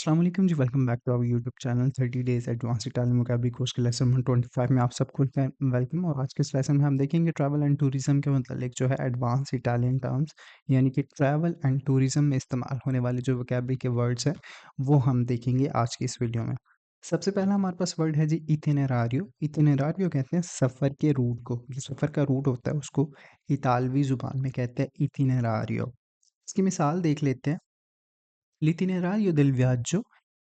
अस्सलाम वालेकुम जी, welcome back to our YouTube channel 30 days advance Italian vocabulary course के लेसन 125 में आप सबको वेलकम। और आज के इस लेसन में हम देखेंगे ट्रैवल एंड टूरिज़्म के मतलब जो है एडवांस इटालियन टर्म्स, यानी कि ट्रैवल एंड टूरिज़्म में इस्तेमाल होने वाले जो वोकैबुलरी के वर्ड्स हैं, वो हम देखेंगे आज की इस वीडियो में। सबसे पहला हमारे पास वर्ड है जी इटिनेरारियो। इटिनेरारियो कहते हैं सफ़र के रूट को, जो सफ़र का रूट होता है उसको इतालवी ज़ुबान में कहते हैं इटिनेरारियो। इसकी मिसाल देख लेते हैं। L'itinerario del viaggio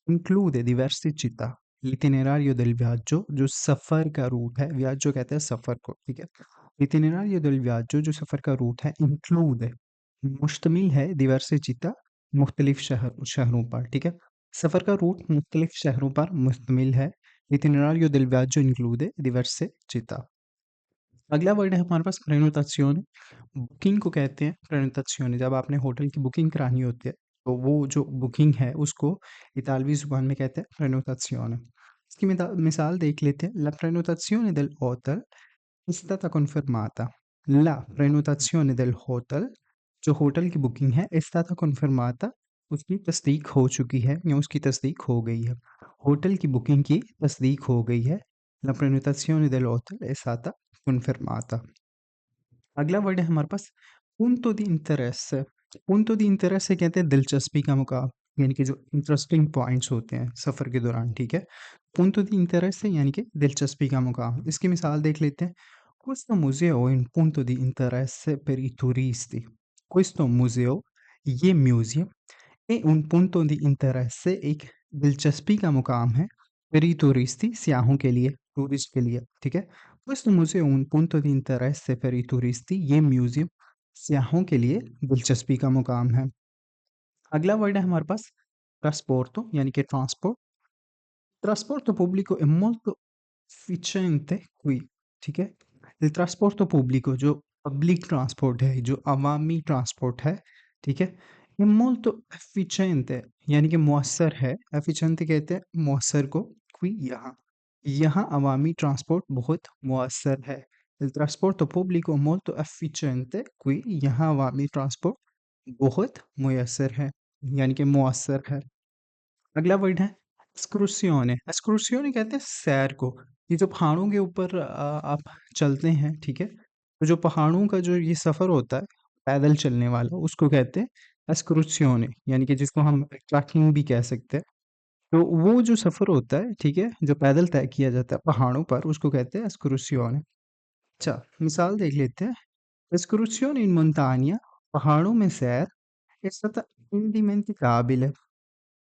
include diverse città। L'itinerario del viaggio जो सफ़र का रूट है, viaggio कहते हैं सफ़र को, ठीक है। L'itinerario del viaggio जो सफ़र का रूट है include है, मुश्तमिल है diverse città, मुख्तलिफ शहरों पर, ठीक है। सफ़र का रूट मुख्तलिफ शहरों पर मुश्तमिल है। L'itinerario del viaggio include diverse città। अगला वर्ड है हमारे पास प्रेनोताzione। बुकिंग को कहते हैं प्रेनोताzione। जब आपने होटल की बुकिंग करानी होती है, तो वो जो बुकिंग है उसको इतालवी ज़ुबान में कहते हैं प्रेनोताzione। इसकी मिसाल देख लेते हैं। La prenotazione del hotel è stata confermata। La prenotazione del hotel जो होटल की बुकिंग है è stata confermata, उसकी तस्दीक हो चुकी है या उसकी तस्दीक हो गई है। होटल की बुकिंग की तस्दीक हो गई है। La prenotazione dell'hotel è stata confermata। अगला वर्ड है हमारे पास punto di interesse। punto di interesse कहते हैं दिलचस्पी का मुकाम, यानी कि जो इंटरेस्टिंग पॉइंट्स होते हैं सफ़र के दौरान, ठीक है। punto di interesse यानी कि दिलचस्पी का मुकाम। इसकी मिसाल देख लेते हैं। Questo museo è un punto di interesse per i turisti। Questo museo, ये museum, è un punto di interesse, एक दिलचस्पी का मुकाम है, per i turisti, सियाहों के लिए, टूरिस्ट के लिए, ठीक है। Questo museo è un punto di interesse per i turisti, ये म्यूज़ियम सियाहों के लिए दिलचस्पी का मुकाम है। अगला वर्ड है हमारे पास ट्रांसपोर्टो, यानी कि transport. Trasporto pubblico è molto efficiente qui, ठीक है? Il trasporto pubblico जो पब्लिक ट्रांसपोर्ट है, जो अवामी ट्रांसपोर्ट है, ठीक है? ये molto efficiente यानी कि मुअस्सर है। efficiente कहते हैं मुअस्सर को, qui यहाँ। यहाँ अवामी ट्रांसपोर्ट बहुत मुअस्सर है। Il trasporto pubblico molto efficiente qui, यहाँ अवामी ट्रांसपोर्ट बहुत मुयस्सर है, यानी कि मुअस्सर है। अगला वर्ड है एस्क्रूसियोने। एस्क्रूसियोने कहते हैं सैर को। ये जो पहाड़ों के ऊपर आप चलते हैं, ठीक है? तो जो पहाड़ों का जो ये सफ़र होता है, पैदल चलने वाला, उसको कहते हैं एस्क्रूसियोने, यानी कि जिसको हम ट्रैकिंग भी कह सकते हैं। तो वो जो सफ़र होता है, ठीक है? जो पैदल तय किया जाता है पहाड़ों पर, उसको कहते हैं एस्क्रूसियोने। अच्छा, मिसाल देख लेते हैं। एस्क्रूसियोने इन मोंटानिया, पहाड़ों में सैर, è stata indimenticabile।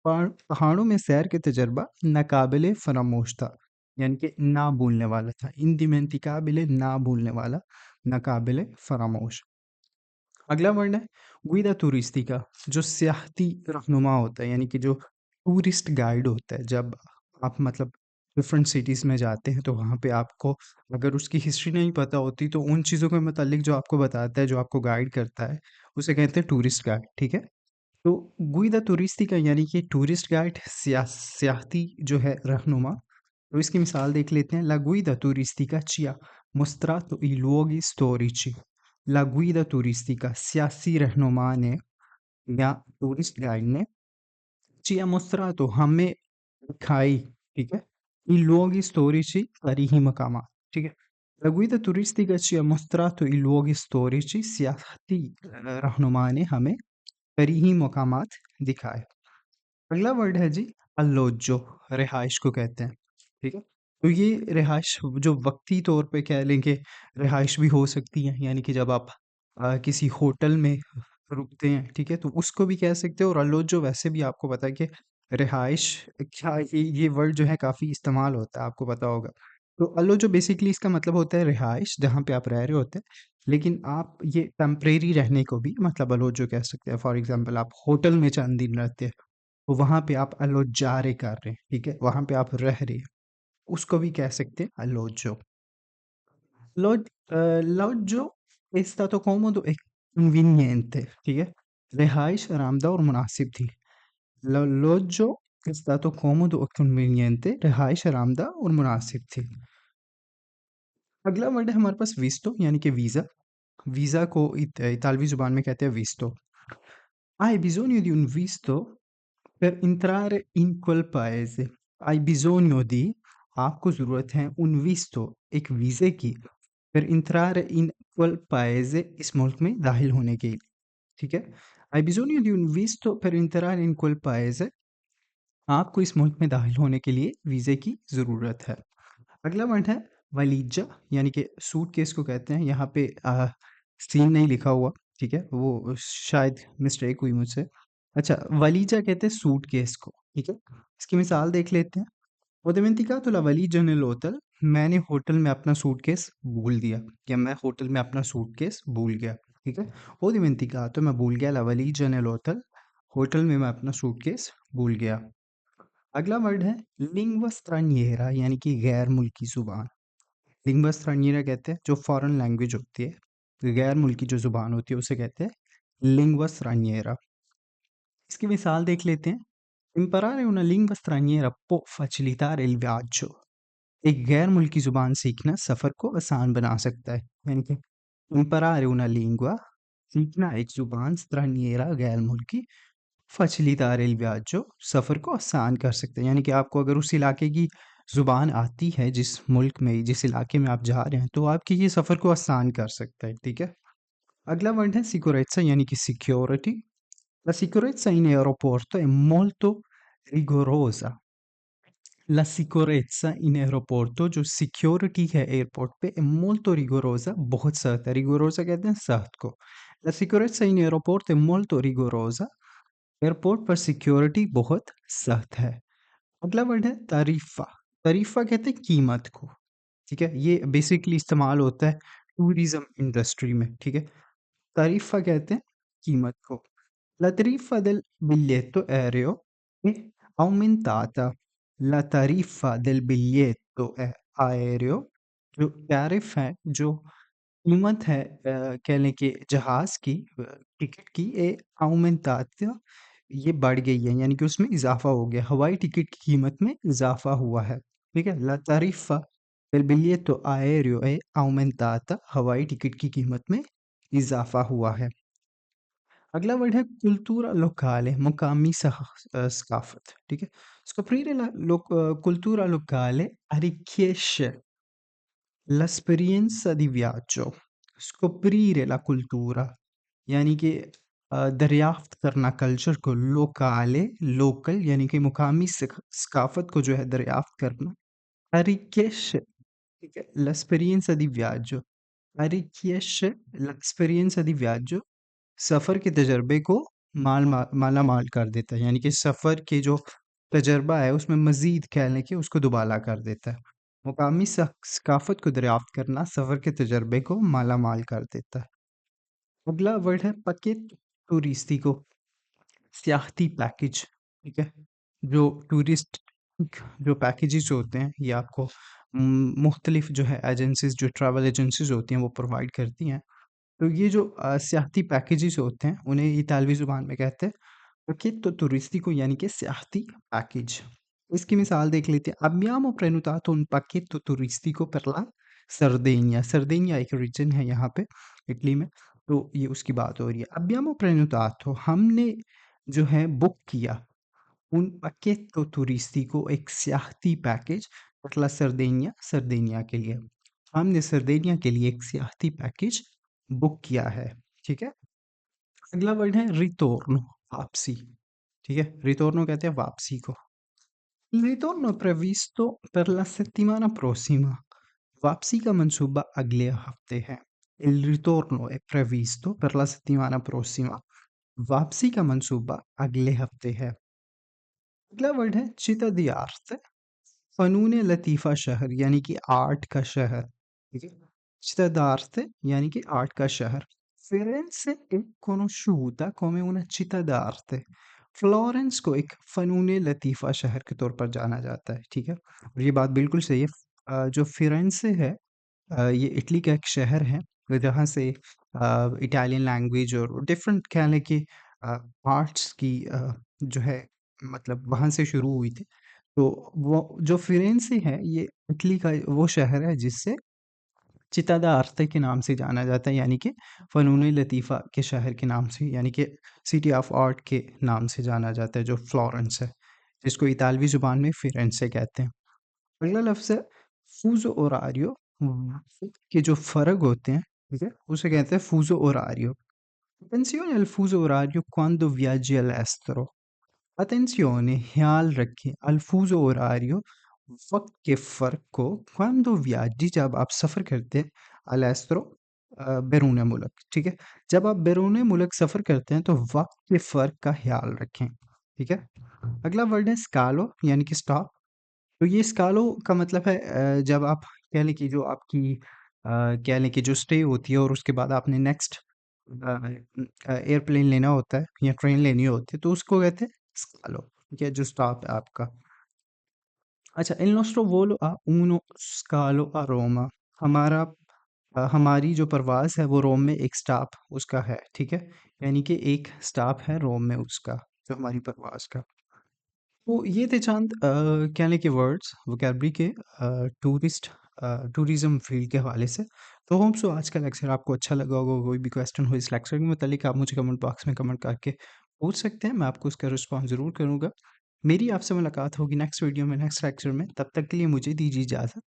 पहाड़ों में सैर के तजर्बा नाकाबिले फरामोश था, यानी कि ना भूलने वाला था। इंदिमेंटिकाबिले ना भूलने वाला, नाकाबिले फरामोश। अगला वर्ड है गुइदा तुरिस्टिका, जो सियाहती रहनुमा होता है, यानी कि जो टूरिस्ट गाइड होता है। जब आप मतलब डिफरेंट सिटीज़ में जाते हैं, तो वहाँ पे आपको अगर उसकी हिस्ट्री नहीं पता होती, तो उन चीज़ों के मतलब जो आपको बताता है, जो आपको गाइड करता है, उसे कहते हैं टूरिस्ट गाइड, ठीक है। तो गुइदा तुरिस्टिका यानी कि टूरिस्ट गाइड, सियाहती जो है रहनुमा। तो इसकी मिसाल देख लेते हैं। La guida turistica ci ha mostrato i luoghi storici। La guida turistica, सियासी रहनुमा ने या टूरिस्ट गाइड ने ci ha mostrato, हमें दिखाई, ठीक है, i luoghi storici, तरीही मकामात, ठीक है। La guida turistica ci ha mostrato i luoghi storici, सियाहती रहनुमा ने हमें तरीही मकामात दिखाए। अगला वर्ड है जी अल्लोज़ो, रिहाइश को कहते हैं, ठीक है। तो ये रिहाइश जो वक्ती तौर पे कह लें कि रिहाइश भी हो सकती है, यानी कि जब आप किसी होटल में रुकते हैं, ठीक है, तो उसको भी कह सकते हो। और अल्लोज़ो वैसे भी आपको पता है कि रिहाइश, क्या ये वर्ड जो है काफ़ी इस्तेमाल होता है, आपको पता होगा। तो अल्लोज़ो बेसिकली इसका मतलब होता है रिहाइश, जहाँ पे आप रह रहे होते हैं। लेकिन आप ये टेम्परेरी रहने को भी मतलब अल्लोज़ो कह सकते हैं। फॉर एग्ज़ाम्पल आप होटल में चंद दिन रहते हैं, तो वहाँ पे आप अलोजारे कर रहे हैं, ठीक है? वहाँ पे आप रह रहे हैं, उसको भी कह सकते हैं अलोजो। L'alloggio è stato comodo e conveniente, ठीक है? रिहाइश आरामदा और मुनासिब थी। L'alloggio è stato comodo e conveniente, रिहाइश आरामदा और मुनासिब थी। अगला वर्ड है हमारे पास विस्टो, यानी कि वीज़ा। वीज़ा को इतालवी ज़ुबान में कहते हैं विस्टो। Hai bisogno di un visto Per entrare in quel paese hai bisogno di, आपको ज़रूरत है un visto, एक वीज़े की, per entrare in quel paese, इस मुल्क में दाखिल होने के लिए, ठीक है? hai bisogno di un visto per entrare in quel paese, आपको इस मुल्क में दाखिल होने के लिए वीज़े की ज़रूरत है। अगला वर्ड है वलीजा, यानी कि सूटकेस को कहते हैं। यहाँ पे सीन नहीं लिखा हुआ, ठीक है? वो शायद मिस्टेक हुई मुझसे। अच्छा, वलीजा कहते हैं सूटकेस को, ठीक है? इसकी मिसाल देख लेते हैं। Ho dimenticato la valigia nell'hotel, मैंने होटल में अपना सूटकेस भूल दिया, या मैं होटल में अपना सूटकेस भूल गया, ठीक है? Ho dimenticato, मैं भूल गया, la valigia nell'hotel, होटल में मैं अपना सूटकेस भूल गया। अगला वर्ड है लिंग्वा स्ट्रानिएरा, यानी कि गैर मुल्की ज़ुबान। लिंग्वा स्ट्रानिएरा कहते हैं जो फॉरेन लैंग्वेज होती है, गैर मुल्की जो ज़ुबान होती है उसे कहते हैं लिंग्वा स्ट्रानिएरा। इसकी मिसाल देख लेते हैं। Imparare una lingua straniera può facilitare il viaggio। एक गैर मुल्की ज़ुबान सीखना सफ़र को आसान बना सकता है। यानी कि imparare una lingua, सीखना एक ज़ुबान straniera, गैर मुल्की, facilitare il viaggio, सफ़र को आसान कर सकता है। यानी कि आपको अगर उस इलाके की ज़ुबान आती है, जिस मुल्क में, जिस इलाके में आप जा रहे हैं, तो आपके ये सफ़र को आसान कर सकता है, ठीक है? अगला वर्ड है सिक्योरेज़ा, यानी कि security. La sicurezza in aeroporto è molto rigorosa। La sicurezza in aeroporto, जो सिक्योरिटी है एयरपोर्ट पे, è molto rigorosa, बहुत सख्त है। rigorosa कहते हैं सख्त को। La sicurezza in aeroporto è molto rigorosa, airport पर सिक्योरिटी बहुत सख्त है। अगला वर्ड है तारीफा। तारीफा कहते हैं कीमत को, ठीक है? ये बेसिकली इस्तेमाल होता है टूरिज्म इंडस्ट्री में, ठीक है? तारीफा कहते हैं कीमत को। La tariffa del biglietto aereo è aumentata। La tariffa del biglietto aereo, जो टैरिफ है, जो कीमत है कह लें कि जहाज़ की, टिकट की, ए aumentata, ये बढ़ गई है, यानी कि उसमें इज़ाफ़ा हो गया। हवाई टिकट की कीमत में इज़ाफ़ा हुआ है, ठीक है? La tariffa del biglietto aereo è aumentata, हवाई टिकट की कीमत में इज़ाफ़ा हुआ है। अगला वर्ड है कुल्तूरा लोकाले, मुकामी सकाफत, ठीक है? Scoprire la cultura locale arricchisce l'esperienza di viaggio। Scoprire la cultura, यानी कि दरियाफ्त करना कल्चर को, लोकाले, लोकल, यानी कि मुकामी सकाफत को जो है दरियाफ्त करना। arricchisce, ठीक है? l'esperienza di viaggio, arricchisce l'esperienza di viaggio, सफ़र के तजर्बे को माला-माल कर देता है, यानी कि सफ़र के जो तजर्बा है उसमें मज़ीद कह लें कि उसको दुबाला कर देता है। मुकामी सकाफ़त को दरियाफ़्त करना सफ़र के तजर्बे को माला-माल कर देता है। अगला वर्ड है पैकेट टूरिस्टिको, सियाहती पैकेज, ठीक है? जो टूरिस्ट जो पैकेजेज़ होते हैं, ये आपको मुख्तलिफ़ जो है एजेंसीज़, जो ट्रैवल एजेंसीज़ होती हैं, वो प्रोवाइड करती हैं। तो ये जो सियाहती पैकेजेज़ होते हैं, उन्हें इतालवी ज़ुबान में कहते हैं पैकेटो turistico, यानी कि सियाहती पैकेज। इसकी मिसाल देख लेते हैं। Abbiamo prenotato un pacchetto turistico per la Sardegna। सरदेनिया एक रीजन है यहाँ पे इटली में, तो ये उसकी बात हो रही है। Abbiamo prenotato, हमने जो है बुक किया, un pacchetto turistico, एक सियाहती पैकेज, per la Sardegna, सरदेनिया के लिए। हमने सरदेनिया के लिए एक सियाहती पैकेज बुक किया है, ठीक है? अगला वर्ड है रिटोर्नो, वापसी, ठीक है? रिटोर्नो कहते हैं वापसी को। Il ritorno è previsto per la settimana prossima। वापसी का मंसूबा अगले हफ्ते है। Il ritorno è previsto per la settimana prossima। वापसी का मंसूबा अगले हफ्ते है। अगला वर्ड है चिता दी आर्ट, फ़नून लतीफ़ा शहर, यानी कि आर्ट का शहर, ठीक है? Città d'arte, यानी कि आर्ट का शहर। Firenze è conosciuta come una città d'arte। Florence को एक फ़नून लतीफ़ा शहर के तौर पर जाना जाता है, ठीक है? और ये बात बिल्कुल सही है। जो फिरेंसे है, ये इटली का एक शहर है, जहाँ से इटालियन लैंग्वेज और डिफरेंट कह लें कि आर्ट्स की जो है, मतलब वहाँ से शुरू हुई थी। तो वो जो फिरेंसे है, ये इटली का वो शहर है जिससे चित्ता आर्ते के नाम से जाना जाता है, यानी कि फ़नून लतीफ़ा के शहर के नाम से, यानी कि सिटी ऑफ आर्ट के नाम से जाना जाता है, जो फ्लोरेंस है, जिसको इतालवी ज़ुबान में फिरेंज़े कहते हैं। अगला लफ्ज़ है फ़ूज़ो ओरारियो। वक़्त के जो फ़र्क होते हैं, ठीक है? उसे कहते हैं फ़ूज़ो ओरारियो। Attenzione al fuso orario quando viaggi all'estero. Attenzione, ख़्याल रखें, al fuso orario वक़्त के फ़र्क को quando viaggi जब आप सफ़र करते हैं all'estero बैरून मुल्क, ठीक है? जब आप बैरून मुल्क सफ़र करते हैं तो वक़्त के फ़र्क का ख़्याल रखें, ठीक है? अगला वर्ड है scalo यानी कि स्टॉप। तो ये स्कालो का मतलब है जब आप कह लें कि जो आपकी कह लें कि जो स्टे होती है और उसके बाद आपने नेक्स्ट एयरप्लेन लेना होता है या ट्रेन लेनी होती है तो उसको कहते हैं स्कालो, ठीक है? जो स्टॉप है आपका। अच्छा, il nostro volo ha uno scalo a Roma। हमारा हमारी जो परवाज़ है वो रोम में एक स्टॉप उसका है, ठीक है? यानी कि एक स्टॉप है रोम में उसका, जो हमारी परवाज़ का। तो ये थे चंद कहने के वर्ड्स वोकैब्युलरी के टूरिज्म फील्ड के हवाले से। तो होप सो आज का लेक्चर आपको अच्छा लगा होगा। कोई भी क्वेश्चन हो इस लेक्चर के मतलब आप मुझे कमेंट बॉक्स में कमेंट करके पूछ सकते हैं, मैं आपको उसका रिस्पॉन्स ज़रूर करूँगा। मेरी आपसे मुलाकात होगी नेक्स्ट वीडियो में, नेक्स्ट लेक्चर में। तब तक के लिए मुझे दीजिए इजाज़त।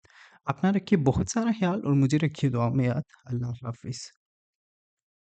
अपना रखिए बहुत सारा ख्याल और मुझे रखिए दुआ में याद। अल्लाह हाफिज़।